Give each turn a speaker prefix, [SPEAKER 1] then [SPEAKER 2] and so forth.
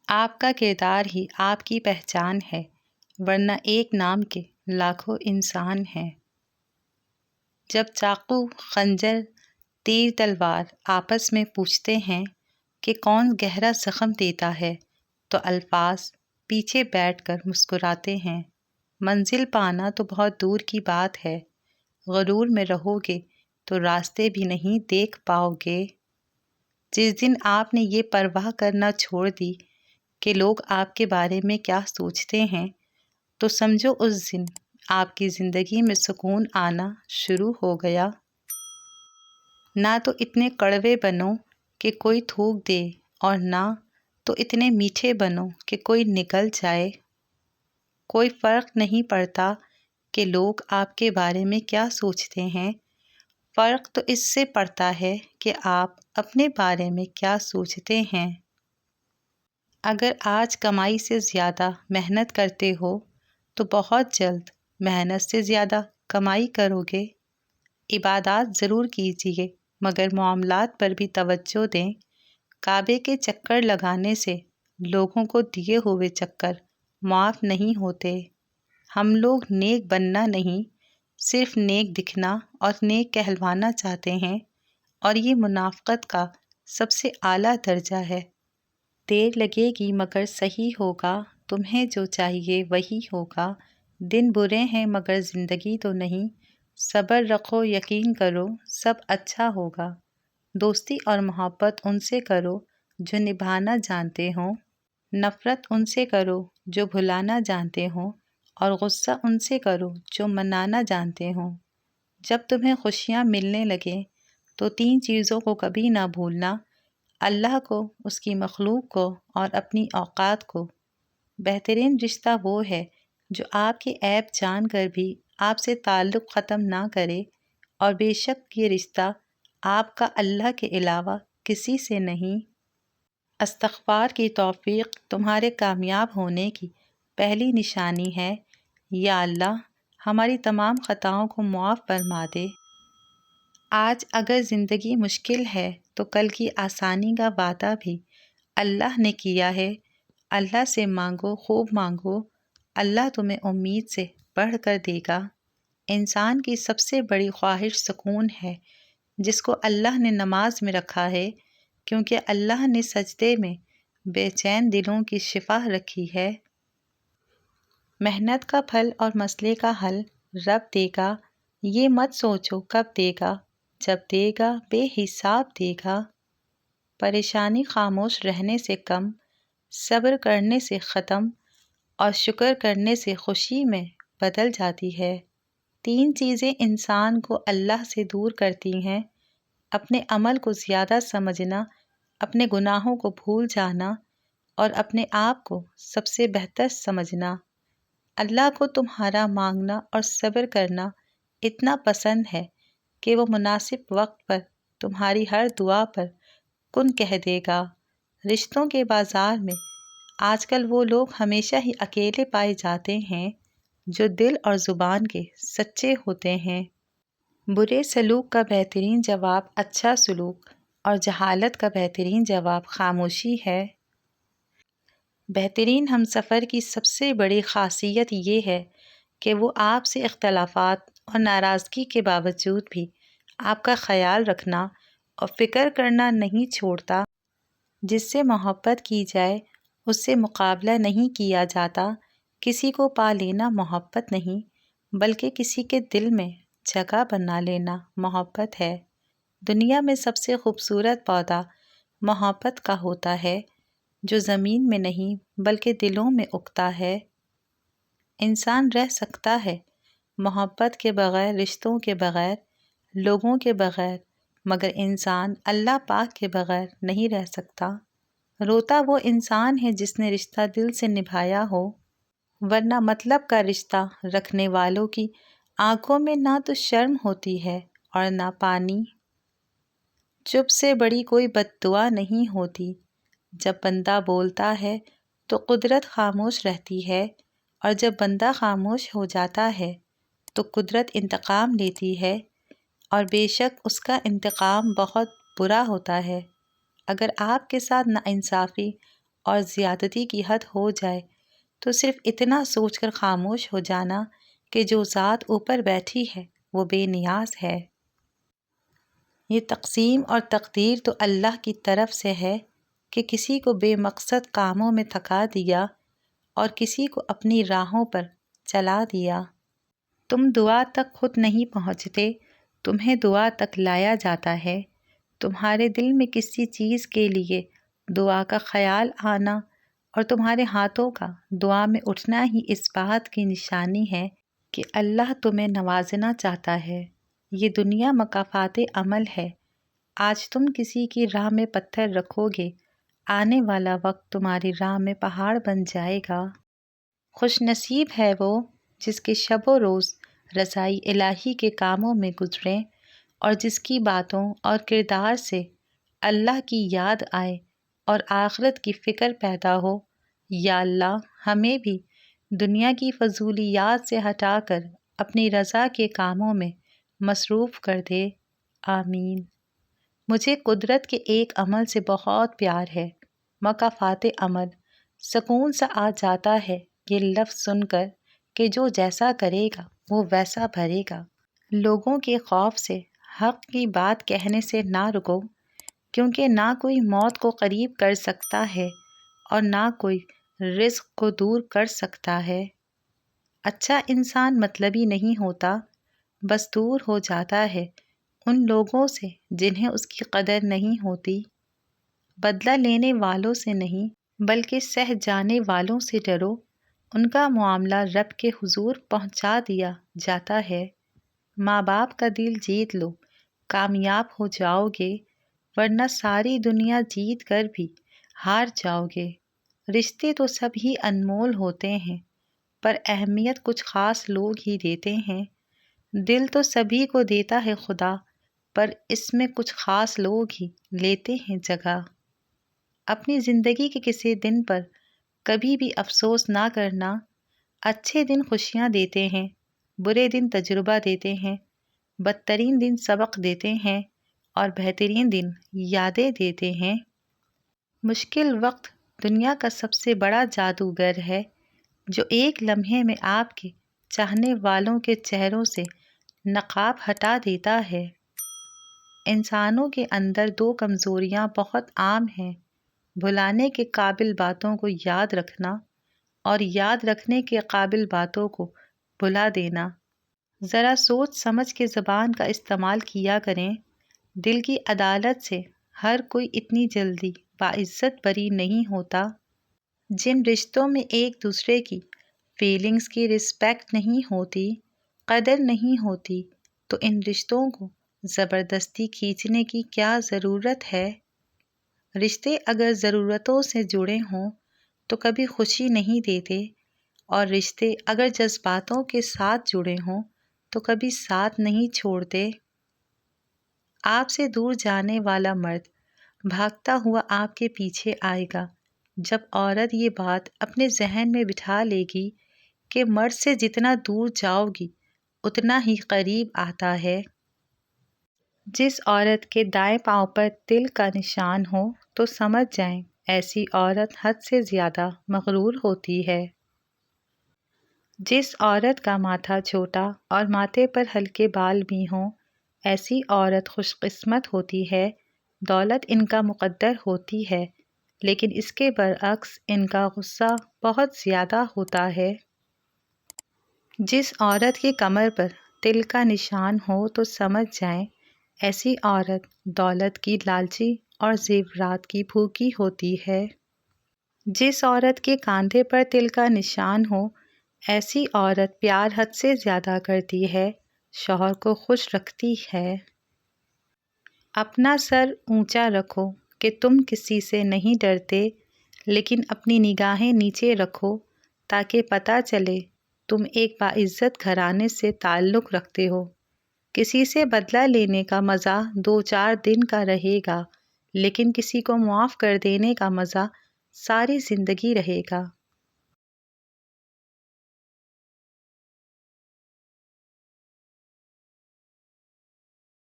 [SPEAKER 1] آپ کا کردار ہی آپ کی پہچان ہے، ورنہ ایک نام کے لاکھوں انسان ہیں۔ جب چاقو، خنجر، تیر، تلوار آپس میں پوچھتے ہیں کہ کون گہرا زخم دیتا ہے، تو الفاظ پیچھے بیٹھ کر مسکراتے ہیں۔ منزل پانا تو بہت دور کی بات ہے، غرور میں رہو گے تو راستے بھی نہیں دیکھ پاؤ گے۔ جس دن آپ نے یہ پرواہ کرنا چھوڑ دی کہ لوگ آپ کے بارے میں کیا سوچتے ہیں، تو سمجھو اس دن آپ کی زندگی میں سکون آنا شروع ہو گیا۔ نہ تو اتنے کڑوے بنو کہ کوئی تھوک دے، اور نہ تو اتنے میٹھے بنو کہ کوئی نگل جائے۔ کوئی فرق نہیں پڑتا کہ لوگ آپ کے بارے میں کیا سوچتے ہیں، فرق تو اس سے پڑتا ہے کہ آپ اپنے بارے میں کیا سوچتے ہیں۔ اگر آج کمائی سے زیادہ محنت کرتے ہو تو بہت جلد محنت سے زیادہ کمائی کرو گے۔ عبادات ضرور کیجیے، مگر معاملات پر بھی توجہ دیں۔ کعبے کے چکر لگانے سے لوگوں کو دیے ہوئے چکر معاف نہیں ہوتے۔ ہم لوگ نیک بننا نہیں، صرف نیک دکھنا اور نیک کہلوانا چاہتے ہیں، اور یہ منافقت کا سب سے اعلیٰ درجہ ہے۔ دیر لگے گی مگر صحیح ہوگا، تمہیں جو چاہیے وہی ہوگا۔ دن برے ہیں مگر زندگی تو نہیں، صبر رکھو، یقین کرو، سب اچھا ہوگا۔ دوستی اور محبت ان سے کرو جو نبھانا جانتے ہوں، نفرت ان سے کرو جو بھلانا جانتے ہوں، اور غصہ ان سے کرو جو منانا جانتے ہوں۔ جب تمہیں خوشیاں ملنے لگیں تو 3 چیزوں کو کبھی نہ بھولنا: اللہ کو، اس کی مخلوق کو، اور اپنی اوقات کو۔ بہترین رشتہ وہ ہے جو آپ کے عیب جان کر بھی آپ سے تعلق ختم نہ کرے، اور بے شک یہ رشتہ آپ کا اللہ کے علاوہ کسی سے نہیں۔ استغفار کی توفیق تمہارے کامیاب ہونے کی پہلی نشانی ہے۔ یا اللہ، ہماری تمام خطاؤں کو معاف فرما دے۔ آج اگر زندگی مشکل ہے تو کل کی آسانی کا وعدہ بھی اللہ نے کیا ہے۔ اللہ سے مانگو، خوب مانگو، اللہ تمہیں امید سے بڑھ کر دے گا۔ انسان کی سب سے بڑی خواہش سکون ہے، جس کو اللہ نے نماز میں رکھا ہے، کیونکہ اللہ نے سجدے میں بے چین دلوں کی شفا رکھی ہے۔ محنت کا پھل اور مسئلے کا حل رب دے گا، یہ مت سوچو کب دے گا، جب دے گا بے حساب دے گا۔ پریشانی خاموش رہنے سے کم، صبر کرنے سے ختم، اور شکر کرنے سے خوشی میں بدل جاتی ہے۔ 3 چیزیں انسان کو اللہ سے دور کرتی ہیں: اپنے عمل کو زیادہ سمجھنا، اپنے گناہوں کو بھول جانا، اور اپنے آپ کو سب سے بہتر سمجھنا۔ اللہ کو تمہارا مانگنا اور صبر کرنا اتنا پسند ہے کہ وہ مناسب وقت پر تمہاری ہر دعا پر کن کہہ دے گا۔ رشتوں کے بازار میں آج کل وہ لوگ ہمیشہ ہی اکیلے پائے جاتے ہیں جو دل اور زبان کے سچے ہوتے ہیں۔ برے سلوک کا بہترین جواب اچھا سلوک، اور جہالت کا بہترین جواب خاموشی ہے۔ بہترین ہمسفر کی سب سے بڑی خاصیت یہ ہے کہ وہ آپ سے اختلافات اور ناراضگی کے باوجود بھی آپ کا خیال رکھنا اور فکر کرنا نہیں چھوڑتا۔ جس سے محبت کی جائے اس سے مقابلہ نہیں کیا جاتا۔ کسی کو پا لینا محبت نہیں، بلکہ کسی کے دل میں جگہ بنا لینا محبت ہے۔ دنیا میں سب سے خوبصورت پودا محبت کا ہوتا ہے، جو زمین میں نہیں بلکہ دلوں میں اگتا ہے۔ انسان رہ سکتا ہے محبت کے بغیر، رشتوں کے بغیر، لوگوں کے بغیر، مگر انسان اللہ پاک کے بغیر نہیں رہ سکتا۔ روتا وہ انسان ہے جس نے رشتہ دل سے نبھایا ہو، ورنہ مطلب کا رشتہ رکھنے والوں کی آنکھوں میں نہ تو شرم ہوتی ہے اور نہ پانی۔ چپ سے بڑی کوئی بد دعا نہیں ہوتی۔ جب بندہ بولتا ہے تو قدرت خاموش رہتی ہے، اور جب بندہ خاموش ہو جاتا ہے تو قدرت انتقام لیتی ہے، اور بے شک اس کا انتقام بہت برا ہوتا ہے۔ اگر آپ کے ساتھ ناانصافی اور زیادتی کی حد ہو جائے تو صرف اتنا سوچ کر خاموش ہو جانا کہ جو ذات اوپر بیٹھی ہے وہ بے نیاز ہے۔ یہ تقسیم اور تقدیر تو اللہ کی طرف سے ہے کہ کسی کو بے مقصد کاموں میں تھکا دیا اور کسی کو اپنی راہوں پر چلا دیا۔ تم دعا تک خود نہیں پہنچتے، تمہیں دعا تک لایا جاتا ہے۔ تمہارے دل میں کسی چیز کے لیے دعا کا خیال آنا اور تمہارے ہاتھوں کا دعا میں اٹھنا ہی اس بات کی نشانی ہے کہ اللہ تمہیں نوازنا چاہتا ہے۔ یہ دنیا مکافات عمل ہے۔ آج تم کسی کی راہ میں پتھر رکھو گے، آنے والا وقت تمہاری راہ میں پہاڑ بن جائے گا۔ خوش نصیب ہے وہ جس کے شب و روز رضائی الہی کے کاموں میں گزریں اور جس کی باتوں اور کردار سے اللہ کی یاد آئے اور آخرت کی فکر پیدا ہو۔ یا اللہ ہمیں بھی دنیا کی فضولیات سے ہٹا کر اپنی رضا کے کاموں میں مصروف کر دے، آمین۔ مجھے قدرت کے ایک عمل سے بہت پیار ہے، مکافات عمل۔ سکون سا آ جاتا ہے یہ لفظ سن کر کہ جو جیسا کرے گا وہ ویسا بھرے گا۔ لوگوں کے خوف سے حق کی بات کہنے سے نہ رکو، کیونکہ نہ کوئی موت کو قریب کر سکتا ہے اور نہ کوئی رزق کو دور کر سکتا ہے۔ اچھا انسان مطلبی نہیں ہوتا، بس دور ہو جاتا ہے ان لوگوں سے جنہیں اس کی قدر نہیں ہوتی۔ بدلہ لینے والوں سے نہیں بلکہ سہ جانے والوں سے ڈرو، ان کا معاملہ رب کے حضور پہنچا دیا جاتا ہے۔ ماں باپ کا دل جیت لو، کامیاب ہو جاؤ گے، ورنہ ساری دنیا جیت کر بھی ہار جاؤ گے۔ رشتے تو سب ہی انمول ہوتے ہیں، پر اہمیت کچھ خاص لوگ ہی دیتے ہیں۔ دل تو سبھی کو دیتا ہے خدا، پر اس میں کچھ خاص لوگ ہی لیتے ہیں جگہ۔ اپنی زندگی کے کسی دن پر کبھی بھی افسوس نہ کرنا۔ اچھے دن خوشیاں دیتے ہیں، برے دن تجربہ دیتے ہیں، بدترین دن سبق دیتے ہیں اور بہترین دن یادیں دیتے ہیں۔ مشکل وقت دنیا کا سب سے بڑا جادوگر ہے، جو ایک لمحے میں آپ کے چاہنے والوں کے چہروں سے نقاب ہٹا دیتا ہے۔ انسانوں کے اندر دو کمزوریاں بہت عام ہیں، بھلانے کے قابل باتوں کو یاد رکھنا اور یاد رکھنے کے قابل باتوں کو بھلا دینا۔ ذرا سوچ سمجھ کے زبان کا استعمال کیا کریں۔ دل کی عدالت سے ہر کوئی اتنی جلدی باعزت بری نہیں ہوتا۔ جن رشتوں میں ایک دوسرے کی فیلنگز کی رسپیکٹ نہیں ہوتی، قدر نہیں ہوتی، تو ان رشتوں کو زبردستی کھینچنے کی کیا ضرورت ہے؟ رشتے اگر ضرورتوں سے جڑے ہوں تو کبھی خوشی نہیں دیتے، اور رشتے اگر جذباتوں کے ساتھ جڑے ہوں تو کبھی ساتھ نہیں چھوڑتے۔ آپ سے دور جانے والا مرد بھاگتا ہوا آپ کے پیچھے آئے گا جب عورت یہ بات اپنے ذہن میں بٹھا لے گی کہ مرد سے جتنا دور جاؤ گی اتنا ہی قریب آتا ہے۔ جس عورت کے دائیں پاؤں پر تل کا نشان ہو تو سمجھ جائیں ایسی عورت حد سے زیادہ مغرور ہوتی ہے۔ جس عورت کا ماتھا چھوٹا اور ماتھے پر ہلکے بال بھی ہوں، ایسی عورت خوش قسمت ہوتی ہے۔ دولت ان کا مقدر ہوتی ہے، لیکن اس کے برعکس ان کا غصہ بہت زیادہ ہوتا ہے۔ جس عورت کی کمر پر تل کا نشان ہو تو سمجھ جائیں ایسی عورت دولت کی لالچی اور زیورات کی بھوکی ہوتی ہے۔ جس عورت کے کاندھے پر تل کا نشان ہو، ایسی عورت پیار حد سے زیادہ کرتی ہے، شوہر کو خوش رکھتی ہے۔ اپنا سر اونچا رکھو کہ تم کسی سے نہیں ڈرتے، لیکن اپنی نگاہیں نیچے رکھو تاکہ پتہ چلے تم ایک باعزت گھرانے سے تعلق رکھتے ہو۔ کسی سے بدلہ لینے کا مزہ 2-4 دن کا رہے گا، لیکن کسی کو معاف کر دینے کا مزہ ساری زندگی رہے گا۔